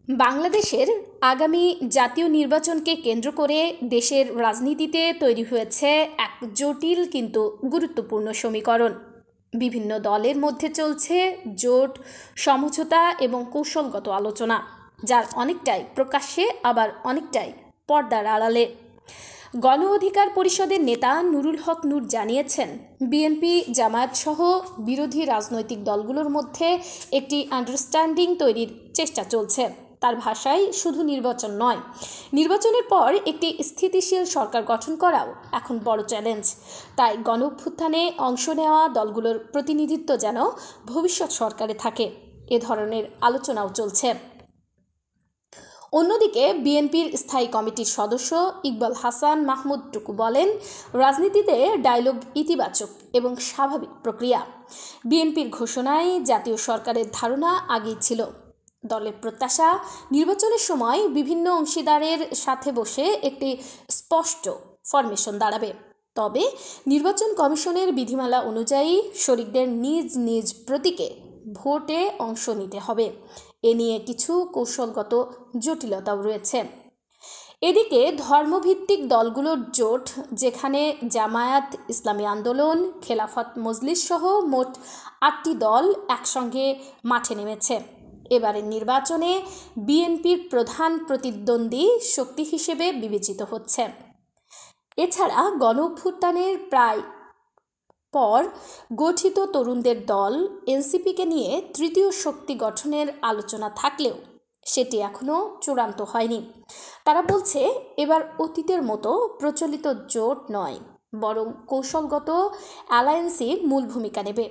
বাংলাদেশের আগামী জাতীয় নির্বাচনকে কেন্দ্র করে দেশের রাজনীতিতে তৈরি হয়েছে এক জটিল কিন্তু গুরুত্বপূর্ণ সমীকরণ। বিভিন্ন দলের মধ্যে চলছে জোট, সমঝোতা এবং কৌশলগত আলোচনা, যার অনেকটাই প্রকাশ্যে আবার অনেকটাই পর্দার আড়ালে। গণ অধিকার পরিষদের নেতা নুরুল হক নূর জানিয়েছেন, বিএনপি, জামায়াত সহ বিরোধী রাজনৈতিক দলগুলোর মধ্যে একটি আন্ডারস্ট্যান্ডিং তৈরির চেষ্টা চলছে। তার ভাষায়, শুধু নির্বাচন নয়, নির্বাচনের পর একটি স্থিতিশীল সরকার গঠন করাও এখন বড় চ্যালেঞ্জ। তাই গণ অভ্যুত্থানে অংশ নেওয়া দলগুলোর প্রতিনিধিত্ব যেন ভবিষ্যৎ সরকারে থাকে, এ ধরনের আলোচনাও চলছে। অন্যদিকে বিএনপির স্থায়ী কমিটির সদস্য ইকবাল হাসান মাহমুদ টুকু বলেন, রাজনীতিতে ডায়লগ ইতিবাচক এবং স্বাভাবিক প্রক্রিয়া। বিএনপির ঘোষণায় জাতীয় সরকারের ধারণা আগেই ছিল। দলের প্রত্যাশা, নির্বাচনের সময় বিভিন্ন অংশীদারের সাথে বসে একটি স্পষ্ট ফরমেশন দাঁড়াবে। তবে নির্বাচন কমিশনের বিধিমালা অনুযায়ী শরিকদের নিজ নিজ প্রতীকে ভোটে অংশ নিতে হবে। এ নিয়ে কিছু কৌশলগত জটিলতাও রয়েছে। এদিকে ধর্মভিত্তিক দলগুলোর জোট, যেখানে জামায়াত, ইসলামী আন্দোলন, খেলাফত মজলিস সহ মোট ৮টি দল একসঙ্গে মাঠে নেমেছে। এবারের নির্বাচনে বিএনপির প্রধান প্রতিদ্বন্দ্বী শক্তি হিসেবে বিবেচিত হচ্ছে। এছাড়া গণ অভ্যুত্থানের প্রায় পর গঠিত তরুণদের দল এনসিপিকে নিয়ে তৃতীয় শক্তি গঠনের আলোচনা থাকলেও সেটি এখনও চূড়ান্ত হয়নি। তারা বলছে, এবার অতীতের মতো প্রচলিত জোট নয়, বরং কৌশলগত অ্যালায়েন্সই মূল ভূমিকা নেবে।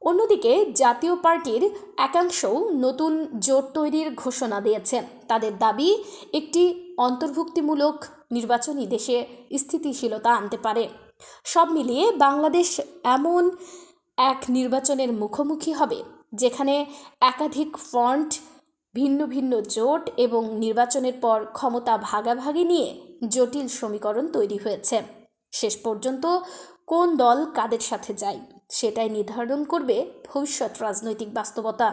অন্যদিকে জাতীয় পার্টির একাংশও নতুন জোট তৈরির ঘোষণা দিয়েছে। তাদের দাবি, একটি অন্তর্ভুক্তিমূলক নির্বাচনই দেশে স্থিতিশীলতা আনতে পারে। সব মিলিয়ে বাংলাদেশ এমন এক নির্বাচনের মুখোমুখি হবে যেখানে একাধিক ফ্রন্ট, ভিন্ন ভিন্ন জোট এবং নির্বাচনের পর ক্ষমতা ভাগাভাগি নিয়ে জটিল সমীকরণ তৈরি হয়েছে। শেষ পর্যন্ত কোন দল কাদের সাথে যায়, সেটাই নির্ধারণ করবে ভবিষ্যৎ রাজনৈতিক বাস্তবতা।